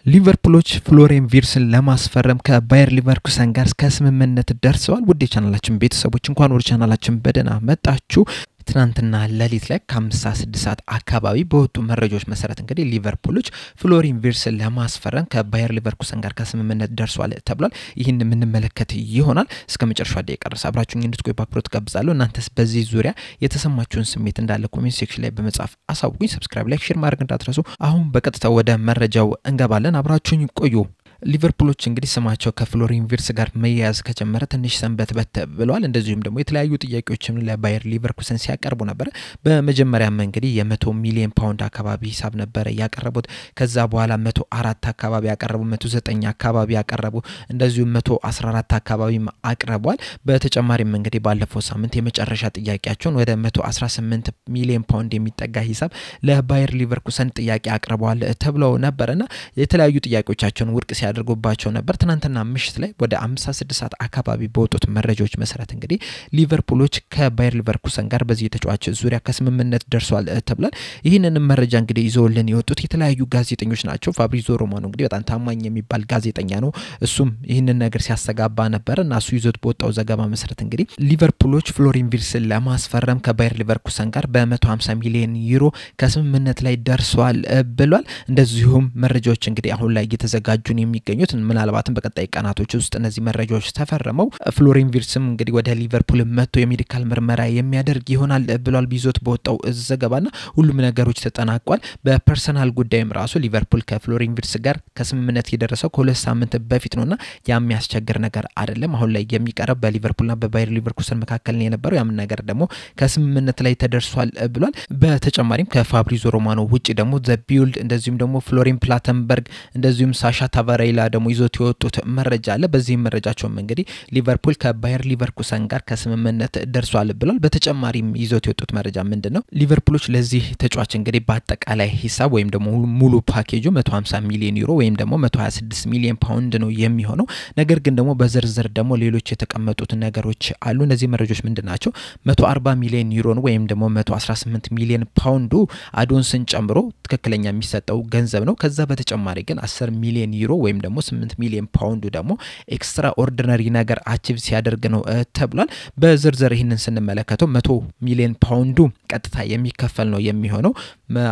ሊቨርፑሎች ፍሎሪያን ቪርትስን ለማስፈረም ከባየር ሊቨርኩሰን ጋር እስከ ስምምነት ደርሰዋል። ውድ የቻናላችን ቤተሰቦች እንኳን ወደ ቻናላችን በደህና መጣችሁ። ትናንትና ሌሊት ላይ ከ5-6 ሰዓት አካባቢ በወጡ መረጃዎች መሰረት እንግዲህ ሊቨርፑሎች ፍሎሪያን ቪርትስን ለማስፈረም ከባየር ሊቨርኩሰን ጋር ከስምምነት ደርሰዋል ተብሏል። ይህን የምንመለከት ይሆናል። እስከ መጨረሻው ደቂቃ ድረስ አብራችሁኝ እንድትቆዩ በአክብሮት ጋብዛለሁ። እናንተስ በዚህ ዙሪያ የተሰማችሁን ስሜት እንዳለ ኮሜንት ሴክሽን ላይ በመጻፍ አሳውቁኝ። ሰብስክራይብ፣ ላይክ፣ ሼር ማድረግ እንዳትረሱ። አሁን በቀጥታ ወደ መረጃው እንገባለን። አብራችሁኝ ቆዩ። ሊቨርፑሎች እንግዲህ ስማቸው ከፍሎሪያን ቪርትስ ጋር መያያዝ ከጀመረ ትንሽ ሰንበት ብለዋል። እንደዚሁም ደግሞ የተለያዩ ጥያቄዎችን ለባየር ሊቨርኩሰን ሲያቀርቡ ነበር። በመጀመሪያም እንግዲህ የ100 ሚሊዮን ፓውንድ አካባቢ ሂሳብ ነበር ያቀረቡት። ከዛ በኋላ 104 አካባቢ ያቀረቡ፣ 109 አካባቢ ያቀረቡ፣ እንደዚሁም 114 አካባቢ አቅርበዋል። በተጨማሪም እንግዲህ ባለፈው ሳምንት የመጨረሻ ጥያቄያቸውን ወደ 118 ሚሊዮን ፓውንድ የሚጠጋ ሂሳብ ለባየር ሊቨርኩሰን ጥያቄ አቅርበዋል ተብለው ነበርና የተለያዩ ጥያቄዎቻቸውን ውድቅ ያደርጉባቸው ነበር። ትናንትና ምሽት ላይ ወደ 56 ሰዓት አካባቢ በወጡት መረጃዎች መሰረት እንግዲህ ሊቨርፑሎች ከባየር ሊቨርኩሰን ጋር በዚህ ተጫዋች ዙሪያ ከስምምነት ደርሷል ተብሏል። ይህንን መረጃ እንግዲህ ይዘውልን የወጡት የተለያዩ ጋዜጠኞች ናቸው። ፋብሪዚዮ ሮማኖ እንግዲህ በጣም ታማኝ የሚባል ጋዜጠኛ ነው። እሱም ይህንን ነገር ሲያስተጋባ ነበር እና እሱ ይዞት በወጣው ዘገባ መሰረት እንግዲህ ሊቨርፑሎች ፍሎሪያን ቪርትስን ለማስፈረም ከባየር ሊቨርኩሰን ጋር በ150 ሚሊዮን ዩሮ ከስምምነት ላይ ደርሷል ብሏል። እንደዚሁም መረጃዎች እንግዲህ አሁን ላይ እየተዘጋጁ የሚገኙት ምናልባትም በቀጣይ ቀናቶች ውስጥ እነዚህ መረጃዎች ተፈረመው ፍሎሪያን ቪርትስም እንግዲህ ወደ ሊቨርፑል መጥቶ የሜዲካል ምርመራ የሚያደርግ ይሆናል ብሏል ቢዞት በወጣው ዘገባና ሁሉም ነገሮች ተጠናቋል። በፐርሰናል ጉዳይም ራሱ ሊቨርፑል ከፍሎሪያን ቪርትስ ጋር ከስምምነት የደረሰው ከሁለት ሳምንት በፊት ነውና የሚያስቸግር ነገር አይደለም። አሁን ላይ የሚቀርብ በሊቨርፑልና በባየር ሊቨርኩሰን መካከል ነው የነበረው። ያም ነገር ደግሞ ከስምምነት ላይ ተደርሷል ብሏል። በተጨማሪም ከፋብሪዚዮ ሮማኖ ውጪ ደግሞ ዘ ቢልድ እንደዚሁም ደግሞ ፍሎሪያን ፕላተንበርግ እንደዚሁም ሳሻ ታቫሬላ ደግሞ ይዞት የወጡት መረጃ አለ። በዚህ መረጃቸውም እንግዲህ ሊቨርፑል ከባየር ሊቨርኩሰን ጋር ከስምምነት ደርሷል ብሏል። በተጨማሪም ይዞት የወጡት መረጃ ምንድነው? ሊቨርፑሎች ለዚህ ተጫዋች እንግዲህ በአጠቃላይ ሂሳብ ወይም ደግሞ ሙሉ ፓኬጁ 150 ሚሊዮን ዩሮ ወይም ደግሞ 126 ሚሊዮን ፓውንድ ነው የሚሆነው። ነገር ግን ደግሞ በዝርዝር ደግሞ ሌሎች የተቀመጡት ነገሮች አሉ። እነዚህ መረጃዎች ምንድናቸው? 140 ሚሊዮን ዩሮ ወይም ደግሞ 118 ሚሊዮን ፓውንዱ አዶንስን ጨምሮ ትክክለኛ የሚሰጠው ገንዘብ ነው። ከዛ በተጨማሪ ግን 10 ሚሊዮን ዩሮ ወይም ደግሞ 8 ሚሊዮን ፓውንዱ ደግሞ ኤክስትራ ኦርዲነሪ ነገር አቺቭ ሲያደርግ ነው ተብሏል። በዝርዝር ይህንን ስንመለከተው 100 ሚሊዮን ፓውንዱ ቀጥታ የሚከፈል ነው የሚሆነው።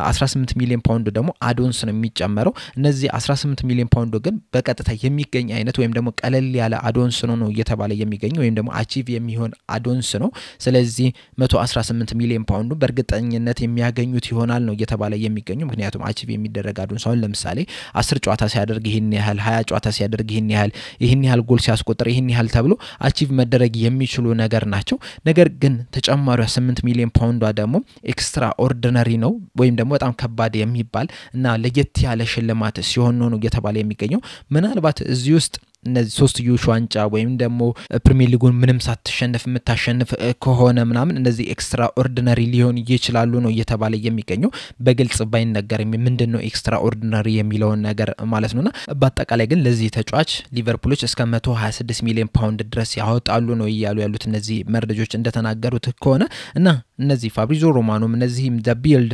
18 ሚሊዮን ፓውንዱ ደግሞ አዶንስ ነው የሚጨመረው። እነዚህ 18 ሚሊዮን ፓውንዱ ግን በቀጥታ የሚገኝ አይነት ወይም ደግሞ ቀለል ያለ አዶንስ ነው እየተባለ የሚገኝ ወይም ደግሞ አቺቭ የሚሆን አዶንስ ነው። ስለዚህ 118 ሚሊዮን ፓውንዱ በእርግጠኝነት የሚያገኙት ይሆናል ነው እየተባለ የሚገኘው። ምክንያቱም አቺቭ የሚደረግ አዶንስ አሁን ለምሳሌ 10 ጨዋታ ሲያደርግ ይሄን ያህል 20 ጨዋታ ሲያደርግ ይሄን ያህል ጎል ሲያስቆጥር ይሄን ያህል ተብሎ አቺቭ መደረግ የሚችሉ ነገር ናቸው። ነገር ግን ተጨማሪው 8 ሚሊዮን ፓውንዷ ደግሞ ኤክስትራ ኦርዲነሪ ነው ወይም ደግሞ በጣም ከባድ የሚባል እና ለየት ያለ ሽልማት ሲሆን ነው እየተባለ የሚገኘው። ምናልባት እዚህ ውስጥ እነዚህ ሶስትዮሽ ዋንጫ ወይም ደግሞ ፕሪሚየር ሊጉን ምንም ሳትሸነፍ የምታሸንፍ ከሆነ ምናምን እነዚህ ኤክስትራ ኦርዲነሪ ሊሆን ይችላሉ ነው እየተባለ የሚገኘው። በግልጽ ባይነገርም ምንድነው ኤክስትራ ኦርዲነሪ የሚለው ነገር ማለት ነውና በአጠቃላይ ግን ለዚህ ተጫዋች ሊቨርፑሎች እስከ 126 ሚሊዮን ፓውንድ ድረስ ያወጣሉ ነው ያሉት እነዚህ መረጃዎች እንደተናገሩት ከሆነ እና እነዚህ ፋብሪዚዮ ሮማኖም እነዚህም ዘ ቢልድ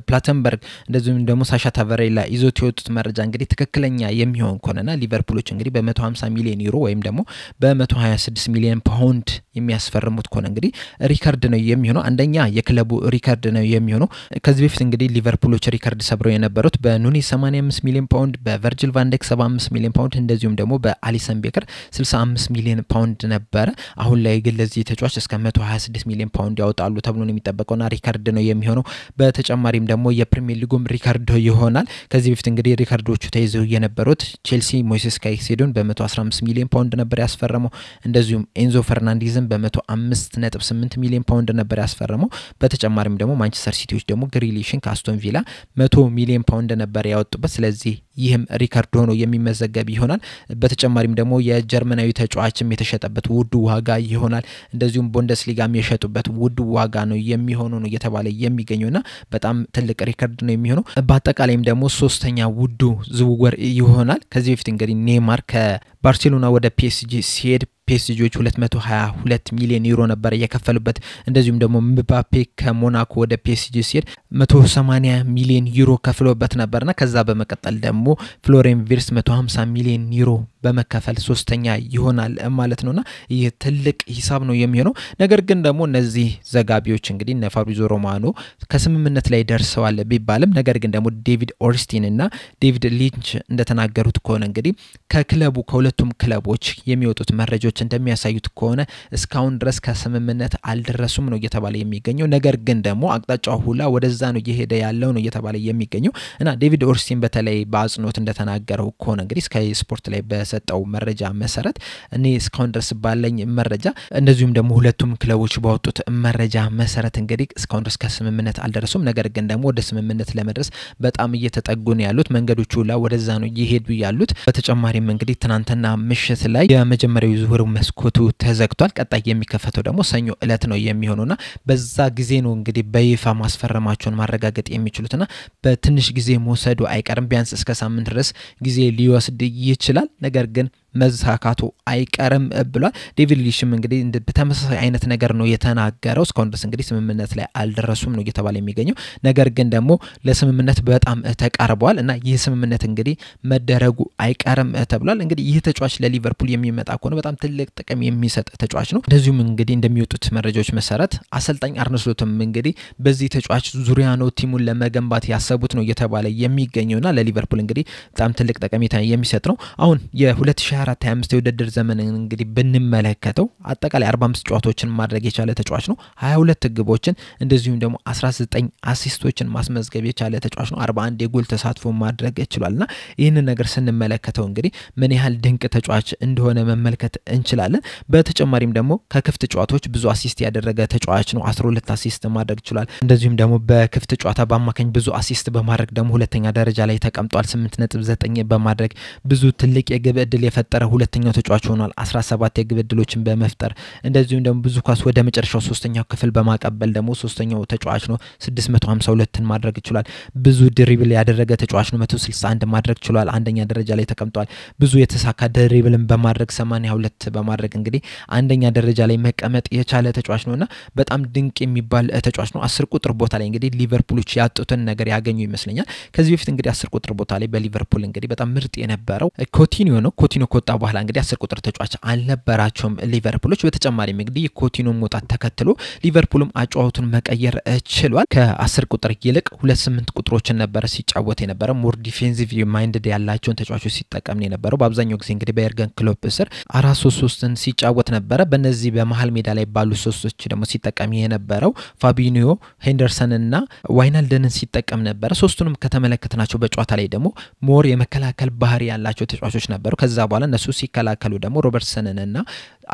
ፕላተንበርግ እንደዚሁም ደግሞ ሳሻ ታቫሬላ ይዞት የወጡት መረጃ እንግዲህ ትክክለኛ የሚሆን ከሆነና ሊቨርፑሎች እንግዲህ በ150 ሚሊዮን ዩሮ ወይም ደግሞ በ126 ሚሊዮን ፓውንድ የሚያስፈርሙት ከሆነ እንግዲህ ሪከርድ ነው የሚሆነው። አንደኛ የክለቡ ሪከርድ ነው የሚሆነው። ከዚህ በፊት እንግዲህ ሊቨርፑሎች ሪከርድ ሰብረው የነበሩት በኑኒ 85 ሚሊዮን ፓውንድ፣ በቨርጂል ቫን ዳይክ 75 ሚሊዮን ፓውንድ እንደዚሁም ደግሞ በአሊሰን ቤከር 65 ሚሊዮን ፓውንድ ነበረ። አሁን ላይ ግን ለዚህ ተጫዋች እስከ 126 ሚሊዮን ፓውንድ ያወጣሉ ተብሎ ነው የሚጠበቀውና ሪከርድ ነው የሚሆነው። በተጨማሪም ደግሞ የፕሪሚየር ሊጉም ሪከርድ ይሆናል። ከዚህ በፊት እንግዲህ ሪከርዶቹ ተይዘው የነበሩት ቼልሲ ሞይሴስ ካይሴዶን በ115 ሚሊዮን ፓውንድ ነበር ያስፈረመው። እንደዚሁም ኤንዞ ፈርናንዴዝን በ105.8 ሚሊዮን ፓውንድ ነበር ያስፈረመው። በተጨማሪም ደግሞ ማንቸስተር ሲቲዎች ደግሞ ግሪሊሽን ከአስቶን ቪላ 100 ሚሊዮን ፓውንድ ነበር ያወጡበት። ስለዚህ ይህም ሪከርድ ሆኖ የሚመዘገብ ይሆናል። በተጨማሪም ደግሞ የጀርመናዊ ተጫዋችም የተሸጠበት ውድ ዋጋ ይሆናል። እንደዚሁም ቡንደስሊጋም የሸጡበት ውድ ዋጋ ነው የሚሆነው ነው እየተባለ የሚገኘውና በጣም ትልቅ ሪከርድ ነው የሚሆነው። በአጠቃላይም ደግሞ ሶስተኛ ውዱ ዝውውር ይሆናል። ከዚህ በፊት እንግዲህ ኔይማር ከባርሴሎና ወደ ፒኤስጂ ሲሄድ ፒኤስጂዎች 222 ሚሊዮን ዩሮ ነበር የከፈሉበት እንደዚሁም ደግሞ ምባፔ ከሞናኮ ወደ ፒኤስጂ ሲሄድ 180 ሚሊዮን ዩሮ ከፍሎበት ነበርና ከዛ በመቀጠል ደግሞ ፍሎሪያን ቪርትስ 150 ሚሊዮን ዩሮ በመከፈል ሶስተኛ ይሆናል ማለት ነውና ይሄ ትልቅ ሂሳብ ነው የሚሆነው ነገር ግን ደግሞ እነዚህ ዘጋቢዎች እንግዲህ እነ ፋብሪዞ ሮማኖ ከስምምነት ላይ ደርሰዋል ቢባልም ነገር ግን ደግሞ ዴቪድ ኦርስቲን እና ዴቪድ ሊንች እንደተናገሩት ከሆነ እንግዲህ ከክለቡ ከሁለቱም ክለቦች የሚወጡት መረጃዎች እንደሚያሳዩት ከሆነ እስካሁን ድረስ ከስምምነት አልደረሱም ነው እየተባለ የሚገኘው ነገር ግን ደግሞ አቅጣጫው ሁላ ወደዛ ነው እየሄደ ያለው ነው እየተባለ የሚገኘው እና ዴቪድ ኦርስቲን በተለይ በአጽኖት እንደተናገረው ከሆነ እንግዲህ ስካይ ስፖርት ላይ በሰጠው መረጃ መሰረት እኔ እስካሁን ድረስ ባለኝ መረጃ እንደዚሁም ደግሞ ሁለቱም ክለቦች ባወጡት መረጃ መሰረት እንግዲህ እስካሁን ድረስ ከስምምነት አልደረሱም ነገር ግን ደግሞ ወደ ስምምነት ለመድረስ በጣም እየተጠጉ ነው ያሉት መንገዶቹ ሁላ ወደዛ ነው እየሄዱ ያሉት በተጨማሪም እንግዲህ ትናንትና ምሽት ላይ የመጀመሪያው ዝውውር መስኮቱ ተዘግቷል ቀጣይ የሚከፈተው ደግሞ ሰኞ እለት ነው የሚሆነውና በዛ ጊዜ ነው እንግዲህ በይፋ ማስፈረማቸውን ማረጋገጥ የሚችሉትና በትንሽ ጊዜ መውሰዱ አይቀርም ቢያንስ እስከ ሳምንት ድረስ ጊዜ ሊወስድ ይችላል ነገር ግን መዝካካቱ አይቀርም ብሏል ዴቪድ ሊሽም እንግዲህ በተመሳሳይ አይነት ነገር ነው የተናገረው እስካሁን ድረስ እንግዲህ ስምምነት ላይ አልደረሱም ነው እየተባለ የሚገኘው ነገር ግን ደግሞ ለስምምነት በጣም ተቃርበዋል እና ይህ ስምምነት እንግዲህ መደረጉ አይቀርም ተብሏል እንግዲህ ይህ ተጫዋች ለሊቨርፑል የሚመጣ ከሆነ በጣም ትልቅ ጥቅም የሚሰጥ ተጫዋች ነው እንደዚሁም እንግዲህ እንደሚወጡት መረጃዎች መሰረት አሰልጣኝ አርነ ስሎትም እንግዲህ በዚህ ተጫዋች ዙሪያ ነው ቲሙን ለመገንባት ያሰቡት ነው እየተባለ የሚገኘውና ለሊቨርፑል እንግዲህ በጣም ትልቅ ጠቀሜታ የሚሰጥ ነው አሁን የ2024-25 የውድድር ዘመን እንግዲህ ብንመለከተው አጠቃላይ 45 ጨዋታዎችን ማድረግ የቻለ ተጫዋች ነው 22 ግቦችን እንደዚሁም ደግሞ 19 አሲስቶችን ማስመዝገብ የቻለ ተጫዋች ነው 41 የጎል ተሳትፎ ማድረግ ይችላልና ይህንን ነገር ስንመለከተው እንግዲህ ምን ያህል ድንቅ ተጫዋች እንደሆነ መመልከት እንችላለን በተጨማሪም ደግሞ ከክፍት ጨዋታዎች ብዙ አሲስት ያደረገ ተጫዋች ነው 12 አሲስት ማድረግ ይችላል እንደዚሁም ደግሞ በክፍት ጨዋታ በአማካኝ ብዙ አሲስት በማድረግ ደግሞ ሁለተኛ ደረጃ ላይ ተቀምጧል 8.9 በማድረግ ብዙ ትልቅ የግብ እድል የፈጠረ ሁለተኛው ተጫዋች ሆኗል 17 የግብ እድሎችን በመፍጠር እንደዚሁም ደግሞ ብዙ ኳስ ወደ መጨረሻው ሶስተኛው ክፍል በማቀበል ደግሞ ሶስተኛው ተጫዋች ነው 652ን ማድረግ ይችላል ብዙ ድሪብል ያደረገ ተጫዋች ነው 161 ማድረግ ይችላል አንደኛ ደረጃ ላይ ተቀምጧል ብዙ የተሳካ ድሪብልን በማድረግ 82 በማድረግ እንግዲህ አንደኛ ደረጃ ላይ መቀመጥ የቻለ ተጫዋች ነውና በጣም ድንቅ የሚባል ተጫዋች ነው 10 ቁጥር ቦታ ላይ እንግዲህ ሊቨርፑሎች ያጡትን ነገር ያገኙ ይመስለኛል ከዚህ በፊት እንግዲህ 10 ቁጥር ቦታ ላይ በሊቨርፑል እንግዲህ በጣም ምርጥ የነበረው ኮቲኒዮ ነው ኮቲኒዮ ከወጣ በኋላ እንግዲህ 10 ቁጥር ተጫዋች አልነበራቸውም ሊቨርፑሎች በተጨማሪም እንግዲህ ኮቲኒዮ መውጣት ተከትሎ ሊቨርፑልም አጫዋቱን መቀየር ችሏል ከ10 ቁጥር ይልቅ 28 ቁጥሮችን ነበር ሲጫወት የነበረው ሞር ዲፌንሲቭ ማይንድድ ያላቸውን ተጫዋቾች ሲጠቀም የነበረው በአብዛኛው ጊዜ እንግዲህ በኤርገን ክሎፕ ስር 4-3-3ን ሲጫወት ነበር በእነዚህ በመሃል ሜዳ ላይ ባሉ ሶስቶች ደግሞ ሲጠቀም የነበረው ፋቢኒዮ ሄንደርሰን እና ዋይናልደንን ሲጠቀም ነበር ሶስቱንም ከተመለከተናቸው በጨዋታ ላይ ደግሞ ሞር የመከላከል ባህሪ ያላቸው ተጫዋቾች ነበሩ ከዛ በኋላ እነሱ ሲከላከሉ ደግሞ ሮበርትሰንንና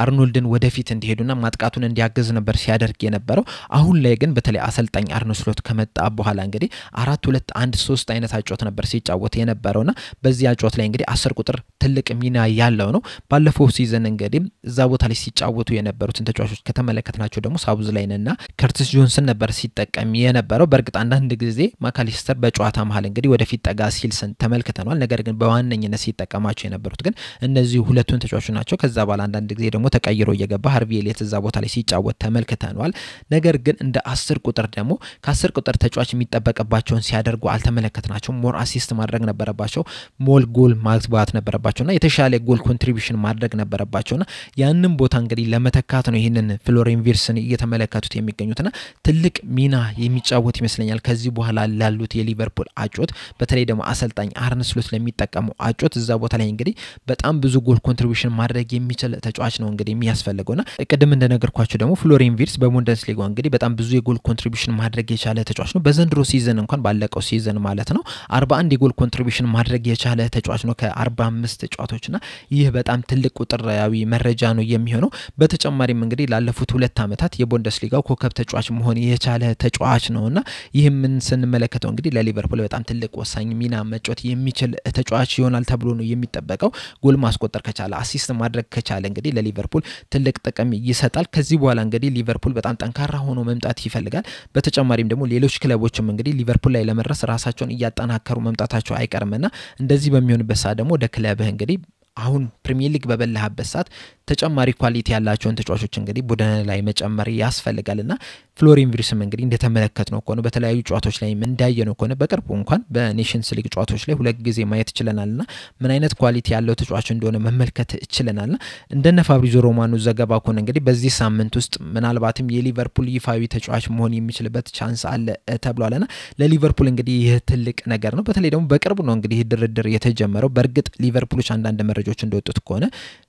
አርኖልድን ወደፊት እንዲሄዱና ማጥቃቱን እንዲያገዝ ነበር ሲያደርግ የነበረው አሁን ላይ ግን በተለይ አሰልጣኝ አርነ ስሎት ከመጣ በኋላ እንግዲህ 4-2-1-3 አይነት አጫወት ነበር ሲጫወት የነበረውና በዚህ አጫወት ላይ እንግዲህ 10 ቁጥር ትልቅ ሚና ያለው ነው ባለፈው ሲዝን እንግዲህ እዛ ቦታ ላይ ሲጫወቱ የነበሩትን ተጫዋቾች ከተመለከተናቸው ደግሞ ሳቡዝላይንና ከርቲስ ጆንሰን ነበር ሲጠቀም የነበረው በእርግጥ አንዳንድ ጊዜ ማካሊስተር በጨዋታ መሃል እንግዲህ ወደፊት ጠጋ ሲልሰን ተመልክተናል ነገር ግን በዋነኝነት ሲጠቀማቸው የነበሩት ግን እነዚህ ሁለቱን ተጫዋቾች ናቸው ከዛ በኋላ አንዳንድ ጊዜ ደግሞ ተቀይሮ እየገባ ሃርቪ ኤሊየት እዛ ቦታ ላይ ሲጫወት ተመልክተናል ነገር ግን እንደ 10 ቁጥር ደግሞ ከ10 ቁጥር ተጫዋች የሚጠበቅባቸውን ሲያደርጉ አልተመለከተናቸው ሞር አሲስት ማድረግ ነበረባቸው ሞል ጎል ማግባት ነበረባቸውና የተሻለ ጎል ኮንትሪቢዩሽን ማድረግ ነበረባቸውና ያንን ቦታ እንግዲህ ለመተካት ነው ይሄንን ፍሎሪያን ቪርትስን እየተመለከቱት የሚገኙትና ትልቅ ሚና የሚጫወት ይመስለኛል ከዚህ በኋላ ላሉት የሊቨርፑል አጮት በተለይ ደግሞ አሰልጣኝ አርነ ስሎት ለሚጠቀሙ አጮት እዛ ቦታ ላይ እንግዲህ በጣም ብዙ ጎል ኮንትሪቢዩሽን ማድረግ የሚችል ተጫዋች ነው እንግዲህ የሚያስፈልገውና ቅድም እንደነገርኳችሁ ደግሞ ፍሎሪያን ቪርትስ በቡንደስሊጋ እንግዲህ በጣም ብዙ የጎል ኮንትሪቢዩሽን ማድረግ የቻለ ተጫዋች ነው በዘንድሮ ሲዝን እንኳን ባለቀው ሲዝን ማለት ነው 41 የጎል ኮንትሪቢዩሽን ማድረግ የቻለ ተጫዋች ነው ከ45 ተጫዋቾችና ይህ በጣም ትልቅ ቁጥራዊ መረጃ ነው የሚሆነው በተጨማሪም እንግዲህ ላለፉት 2 አመታት የቡንደስሊጋው ኮከብ ተጫዋች መሆን የቻለ ተጫዋች ነውና ይህምን ስንመለከተው እንግዲህ ለሊቨርፑል በጣም ትልቅ ወሳኝ ሚና መጫወት የሚችል ተጫዋች ይሆናል ተብሎ ነው የሚጠበቀው ጎል ማስቆጠር ከቻለ አሲስት ማድረግ ከቻለ እንግዲህ ለሊቨርፑል ትልቅ ጥቅም ይሰጣል ከዚህ በኋላ እንግዲህ ሊቨርፑል በጣም ጠንካራ ሆኖ መምጣት ይፈልጋል በተጨማሪም ደግሞ ሌሎች ክለቦችም እንግዲህ ሊቨርፑል ላይ ለመድረስ ራሳቸውን እያጠናከሩ መምጣታቸው አይቀርምና እንደዚህ በሚሆንበት ሰዓት ደግሞ ወደ ክለብህ እንግዲህ አሁን ፕሪሚየር ሊግ በበላህበት ሰዓት ተጨማሪ ኳሊቲ ያላቸውን ተጫዋቾች እንግዲህ ቡድን ላይ መጨመር ያስፈልጋልና ፍሎሪያን ቪርትስም እንግዲህ እንደተመለከትነው ከሆነ በተለያዩ ጨዋታዎች ላይ እንዳየነው ከሆነ በቅርቡ እንኳን በኔሽንስ ሊግ ጨዋታዎች ላይ ሁለት ጊዜ ማየት ይችላልና ምን አይነት ኳሊቲ ያለው ተጫዋች እንደሆነ መመልከት ይችላልና እንደነ ፋብሪዚዮ ሮማኖ ዘገባ ከሆነ እንግዲህ በዚህ ሳምንት ውስጥ ምናልባትም የሊቨርፑል ይፋዊ ተጫዋች መሆን የሚችልበት ቻንስ አለ ተብሏልና ለሊቨርፑል እንግዲህ ይህ ትልቅ ነገር ነው። በተለይ ደግሞ በቅርቡ ነው እንግዲህ ድርድር የተጀመረው። በእርግጥ ሊቨርፑሎች አንዳንድ መረጃዎች እንደወጡት ከሆነ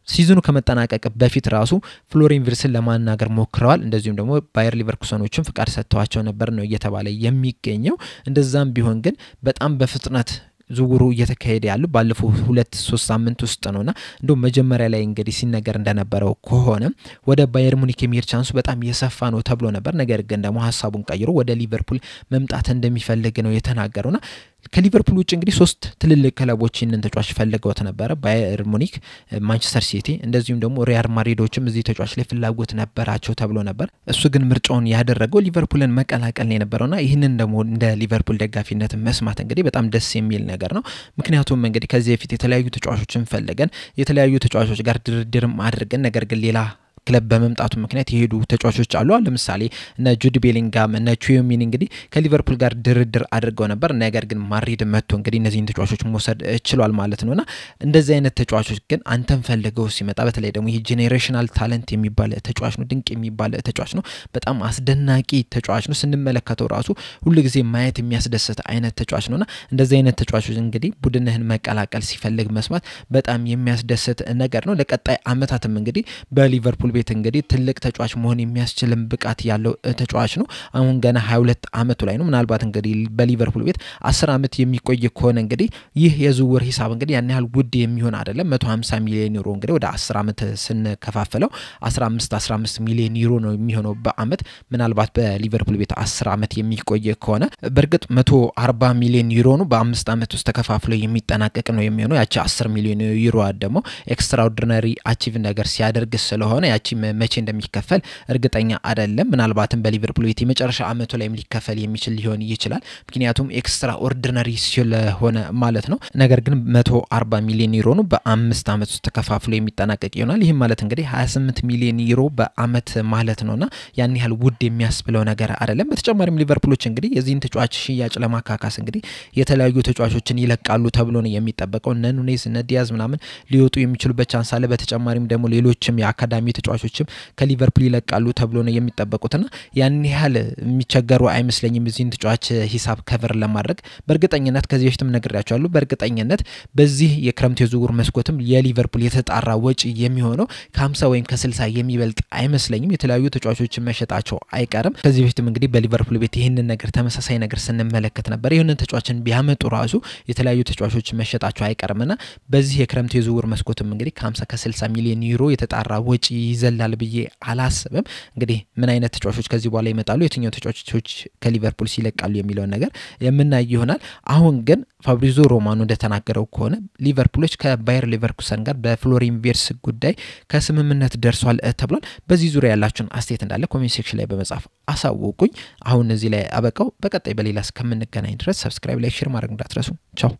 ሲዝኑ ከመጠናቀቅ በፊት ራሱ ፍሎሪያን ቪርትስን ለማናገር ሞክረዋል። እንደዚሁም ደግሞ ባየር ሊቨርኩሰኖችም ፍቃድ ሰጥተዋቸው ነበር ነው እየተባለ የሚገኘው። እንደዛም ቢሆን ግን በጣም በፍጥነት ዝውውሩ እየተካሄደ ያለው ባለፈው 2-3 ሳምንት ውስጥ ነውና እንደው መጀመሪያ ላይ እንግዲህ ሲነገር እንደነበረው ከሆነ ወደ ባየር ሙኒክ የሚሄድ ቻንሱ በጣም የሰፋ ነው ተብሎ ነበር። ነገር ግን ደግሞ ሐሳቡን ቀይሮ ወደ ሊቨርፑል መምጣት እንደሚፈልግ ነው የተናገረውና ከሊቨርፑል ውጭ እንግዲህ 3 ትልልቅ ክለቦች ይህንን ተጫዋች ፈልገውት ነበር። ባየር ሙኒክ፣ ማንቸስተር ሲቲ እንደዚሁም ደግሞ ሪያል ማድሪዶችም እዚህ ተጫዋች ላይ ፍላጎት ነበራቸው ተብሎ ነበር። እሱ ግን ምርጫውን ያደረገው ሊቨርፑልን መቀላቀል ነበርና ይህንን ደግሞ እንደ ሊቨርፑል ደጋፊነት መስማት እንግዲህ በጣም ደስ የሚል ነገር ነው። ምክንያቱም እንግዲህ ከዚህ በፊት የተለያዩ ተጫዋቾችን ፈልገን የተለያዩ ተጫዋቾች ጋር ድርድርም አድርገን ነገር ግን ሌላ ክለብ በመምጣቱ ምክንያት የሄዱ ተጫዋቾች አሉ። ለምሳሌ እነ ጁድ ቤሊንጋም እነ ቹዩሚን እንግዲህ ከሊቨርፑል ጋር ድርድር አድርገው ነበር። ነገር ግን ማድሪድ መጥቶ እንግዲህ እነዚህን ተጫዋቾች መውሰድ ችሏል ማለት ነውና እንደዚህ አይነት ተጫዋቾች ግን አንተን ፈልገው ሲመጣ በተለይ ደግሞ ይሄ ጄኔሬሽናል ታለንት የሚባል ተጫዋች ነው፣ ድንቅ የሚባል ተጫዋች ነው፣ በጣም አስደናቂ ተጫዋች ነው። ስንመለከተው ራሱ ሁሉ ጊዜ ማየት የሚያስደስት አይነት ተጫዋች ነውና እንደዚህ አይነት ተጫዋቾች እንግዲህ ቡድንህን መቀላቀል ሲፈልግ መስማት በጣም የሚያስደስት ነገር ነው። ለቀጣይ አመታትም እንግዲህ በሊቨርፑል ቤት እንግዲህ ትልቅ ተጫዋች መሆን የሚያስችልም ብቃት ያለው ተጫዋች ነው። አሁን ገና 22 አመቱ ላይ ነው። ምናልባት እንግዲህ በሊቨርፑል ቤት 10 አመት የሚቆይ ከሆነ እንግዲህ ይህ የዝውውር ሂሳብ እንግዲህ ያን ያህል ውድ የሚሆን አይደለም። 150 ሚሊዮን ዩሮ እንግዲህ ወደ 10 አመት ስንከፋፈለው 15 ሚሊዮን ዩሮ ነው የሚሆነው በአመት። ምናልባት በሊቨርፑል ቤት 10 አመት የሚቆይ ከሆነ በርግጥ 140 ሚሊዮን ዩሮ ነው በ5 አመት ውስጥ ተከፋፍሎ የሚጠናቀቅ ነው የሚሆነው። ያቺ 10 ሚሊዮን ዩሮ ደግሞ ኤክስትራኦርዲናሪ አቺቭ ነገር ሲያደርግ ስለሆነ ያቺ መቼ እንደሚከፈል እርግጠኛ አይደለም። ምናልባትም በሊቨርፑል ቤት የመጨረሻ አመቱ ላይም ሊከፈል የሚችል ሊሆን ይችላል፣ ምክንያቱም ኤክስትራ ኦርዲናሪ ስለሆነ ማለት ነው። ነገር ግን 140 ሚሊዮን ዩሮ ነው በ5 አመት ውስጥ ተከፋፍሎ የሚጠናቀቅ ይሆናል። ይሄም ማለት እንግዲህ 28 ሚሊዮን ዩሮ በአመት ማለት ነውና ያን ያህል ውድ የሚያስብለው ነገር አይደለም። በተጨማሪም ሊቨርፑሎች እንግዲህ የዚህን ተጫዋች ሽያጭ ለማካካስ እንግዲህ የተለያዩ ተጫዋቾችን ይለቃሉ ተብሎ ነው የሚጠበቀው። እነ ኑኔዝ እነ ዲያዝ ምናምን ሊወጡ የሚችሉበት ቻንስ አለ። በተጨማሪም ደግሞ ሌሎችም የአካዳሚ ተጫዋቾችም ከሊቨርፑል ይለቃሉ ተብሎ ነው የሚጠበቁትና ያን ያህል የሚቸገሩ አይመስለኝም እዚህን ተጫዋች ሂሳብ ከቨር ለማድረግ። በእርግጠኝነት ከዚህ በፊትም ነግሬያቸዋለሁ፣ በእርግጠኝነት በዚህ የክረምት የዝውውር መስኮትም የሊቨርፑል የተጣራ ወጪ የሚሆነው ከ50 ወይም ከ60 የሚበልጥ አይመስለኝም። የተለያዩ ተጫዋቾችን መሸጣቸው አይቀርም። ከዚህ በፊትም እንግዲህ በሊቨርፑል ቤት ይህንን ነገር ተመሳሳይ ነገር ስንመለከት ነበር። ይህንን ተጫዋችን ቢያመጡ ራሱ የተለያዩ ተጫዋቾችን መሸጣቸው አይቀርምና በዚህ የክረምት የዝውውር መስኮትም እንግዲህ ከ50 ከ60 ሚሊዮን ዩሮ የተጣራ ወጪ ይዘላል ብዬ አላስብም። እንግዲህ ምን አይነት ተጫዋቾች ከዚህ በኋላ ይመጣሉ፣ የትኛው ተጫዋቾች ከሊቨርፑል ሲለቃሉ የሚለው ነገር የምናይ ይሆናል። አሁን ግን ፋብሪዚዮ ሮማኖ እንደተናገረው ከሆነ ሊቨርፑሎች ከባየር ሊቨርኩሰን ጋር በፍሎሪያን ቪርትስ ጉዳይ ከስምምነት ደርሷል ተብሏል። በዚህ ዙሪያ ያላችሁን አስተያየት እንዳለ ኮሜንት ሴክሽን ላይ በመጻፍ አሳውቁኝ። አሁን እዚህ ላይ አበቃው። በቀጣይ በሌላ እስከምንገናኝ ድረስ ሰብስክራይብ፣ ላይክ፣ ሼር ማድረግ እንዳትረሱ። ቻው።